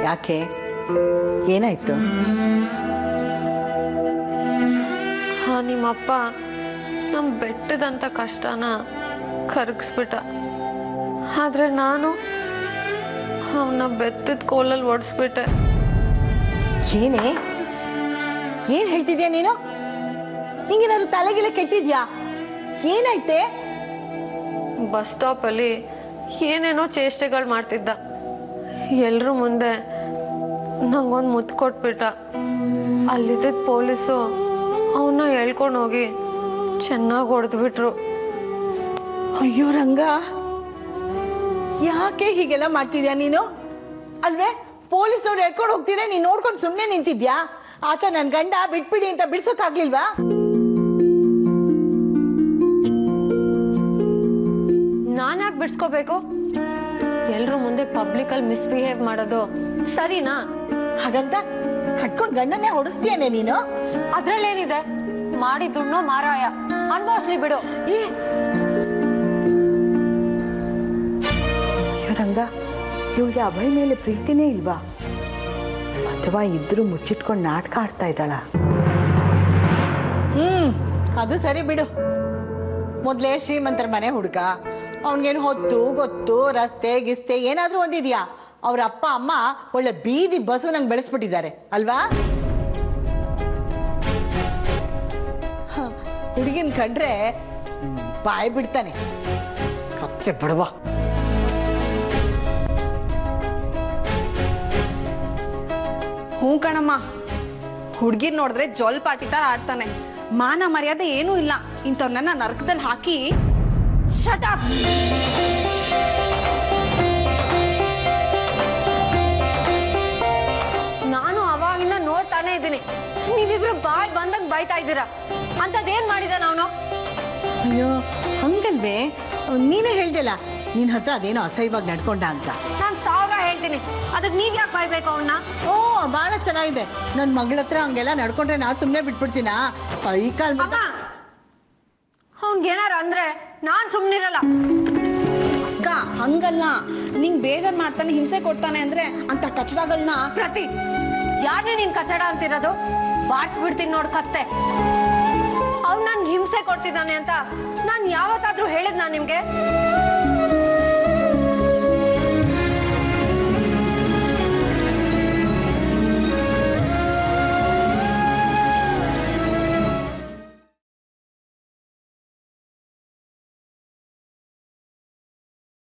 ಯಾಕೆ ಏನಾಯ್ತು? ನಿಮ್ಮಪ್ಪ ನಮ್ಮ ಬೆಟ್ಟದಂತ ಕಷ್ಟನ ಕರಗಿಸ್ಬಿಟ್ಟ. ಆದ್ರೆ ನಾನು ಅವನ ಬೆತ್ತದ ಕೋಲಲ್ಲಿ ಓಡಿಸ್ಬಿಟ್ಟೆ. ಏನೇ ಏನ್ ಹೇಳ್ತಿದ್ಯಾ ನೀನು? ನಿಂಗೇನಾದ್ರು ತಲೆಗಿಲೆ ಕೆಟ್ಟಿದ್ಯಾ? ಏನಾಯ್ತೆ? ಬಸ್ ಸ್ಟಾಪ್ ಅಲ್ಲಿ ಏನೇನೋ ಚೇಷ್ಟೆಗಳು ಮಾಡ್ತಿದ್ದ. ಎಲ್ರ ಮುಂದೆ ನಂಗೊಂದು ಮುತ್ತು ಕೊಟ್ಬಿಟ್ಟ. ಅಲ್ಲಿದ್ದ ಪೊಲೀಸು ಅವನ್ನ ಹೇಳ್ಕೊಂಡು ಹೋಗಿ ಚೆನ್ನಾಗಿ ಹೊಡೆದ್ಬಿಟ್ರು. ಅಯ್ಯೋ ರಂಗ, ಯಾಕೆ ಹೀಗೆಲ್ಲ ಮಾಡ್ತಿದ್ಯಾ ನೀನು? ಅಲ್ವೇ ಪೊಲೀಸ್ನವ್ರು ಹೇಳ್ಕೊಂಡು ಹೋಗ್ತೀರಾ, ನೀನ್ ನೋಡ್ಕೊಂಡು ಸುಮ್ಮನೆ ನಿಂತಿದ್ಯಾ? ಆತ ನನ್ ಗಂಡ ಬಿಟ್ಬಿಡಿ ಅಂತ ಬಿಡ್ಸೋಕಾಗ್ಲಿಲ್ವಾ? ನಾನ್ಯಾಕೆ ಬಿಡ್ಸ್ಕೋಬೇಕು? ಎಲ್ರ ಮುಂದೆ ಪಬ್ಲಿಕ್ ಅಲ್ಲಿ ಮಿಸ್ಬಿಹೇವ್ ಮಾಡೋದು ಸರಿನಾ? ಹಾಗಂತ ಕಟ್ಕೊಂಡ್ ಗಂಡನ್ನೇ ಹೊಡಿಸ್ತೀಯನೇ ನೀನು? ಅದ್ರಲ್ಲೇನಿದೆ? ಮಾಡಿ ದುಣ್ಣೋ ಮಾರಾಯ, ಅನ್ಭವಿಸ್ಲಿ ಬಿಡು. ರಂಗ, ಇವಳಿಗೆ ಅಭಯ್ ಮೇಲೆ ಪ್ರೀತಿನೇ ಇಲ್ವಾ? ಅಥವಾ ಇದ್ರೂ ಮುಚ್ಚಿಟ್ಕೊಂಡು ನಾಟಕ ಆಡ್ತಾ ಇದ್ದಾಳ? ಅದು ಸರಿ ಬಿಡು. ಮೊದ್ಲೇ ಶ್ರೀಮಂತರ ಮನೆ ಹುಡುಗ, ಅವನಿಗೇನು ಹೊತ್ತು ಗೊತ್ತು ರಸ್ತೆ ಗಿಸ್ತೆ ಏನಾದ್ರೂ ಒಂದಿದ್ಯಾ? ಅವ್ರ ಅಪ್ಪ ಅಮ್ಮ ಒಳ್ಳೆ ಬೀದಿ ಬಸ್ಸು ನಂಗೆ ಬೆಳೆಸ್ಬಿಟ್ಟಿದ್ದಾರೆ ಅಲ್ವಾ? ಹುಡುಗಿನ ಕಂಡ್ರೆ ಬಾಯ್ ಬಿಡ್ತಾನೆ. ಕತ್ತೆ ಬಿಡುವ. ಹ್ಞೂ ಕಣಮ್ಮ, ಹುಡ್ಗಿರ್ ನೋಡಿದ್ರೆ ಜೋಲ್ ಪಾಟಿ ತರ ಆಡ್ತಾನೆ. ಮಾನ ಮರ್ಯಾದೆ ಏನೂ ಇಲ್ಲ. ಇಂಥವ್ರನ್ನ ನರಕದಲ್ಲಿ ಹಾಕಿ ಶಟ್ ಅಪ್. ನಾನು ಅವಾಗಿಂದ ನೋಡ್ತಾನೆ ಇದ್ದೀನಿ, ನೀವಿಬ್ರು ಬಾಯ್ ಬಂದಂಗ್ ಬಾಯ್ತಾ ಇದ್ದೀರಾ. ಅಂತದೇನ್ ಮಾಡಿದ ನಾನು? ಅಯ್ಯೋ ಹಂಗಲ್ವೇ, ನೀನೇ ಹೇಳ್ದಲ್ಲ ನಿನ್ ಹತ್ರ ಅದೇನೋ ಅಸಹ್ಯವಾಗಿ ನಡ್ಕೊಂಡ ಅಂತ. ನಾನ್ 1000 ಹೇಳ್ತೀನಿ, ಅದಕ್ಕೆ ನೀವ್ ಯಾಕೆ ಬೈಬೇಕು ಅವನ್ನ? ಓ ಬಹಳ ಚೆನ್ನಾಗಿದೆ. ನನ್ ಮಗಳ ಹತ್ರ ಹಂಗೆಲ್ಲ ನಡ್ಕೊಂಡ್ರೆ ನಾ ಸುಮ್ನೆ ಬಿಟ್ಬಿಡ್ತೀನಾ? ಕೈ ಕಾಲ್ ಅವನ್ಗೇನಾರ ಅಂದ್ರೆ ನಾನ್ ಸುಮ್ನಿರಲ್ಲ. ಅಕ್ಕ ಹಂಗಲ್ಲ, ನಿಂಗ್ ಬೇಜಾರ್ ಮಾಡ್ತಾನೆ, ಹಿಂಸೆ ಕೊಡ್ತಾನೆ ಅಂದ್ರೆ ಅಂತ ಕಚಡಗಳನ್ನ. ಪ್ರತಿ ಯಾರೇ ನೀನ್ ಕಚಡ ಅಂತಿರೋದು? ಬಾಡ್ಸ್ಬಿಡ್ತೀನಿ ನೋಡ್ ಕತ್ತೆ. ಅವ್ನು ನನ್ಗೆ ಹಿಂಸೆ ಕೊಡ್ತಿದ್ದಾನೆ ಅಂತ ನಾನ್ ಯಾವತ್ತಾದ್ರೂ ಹೇಳಿದ್ ನಿಮ್ಗೆ?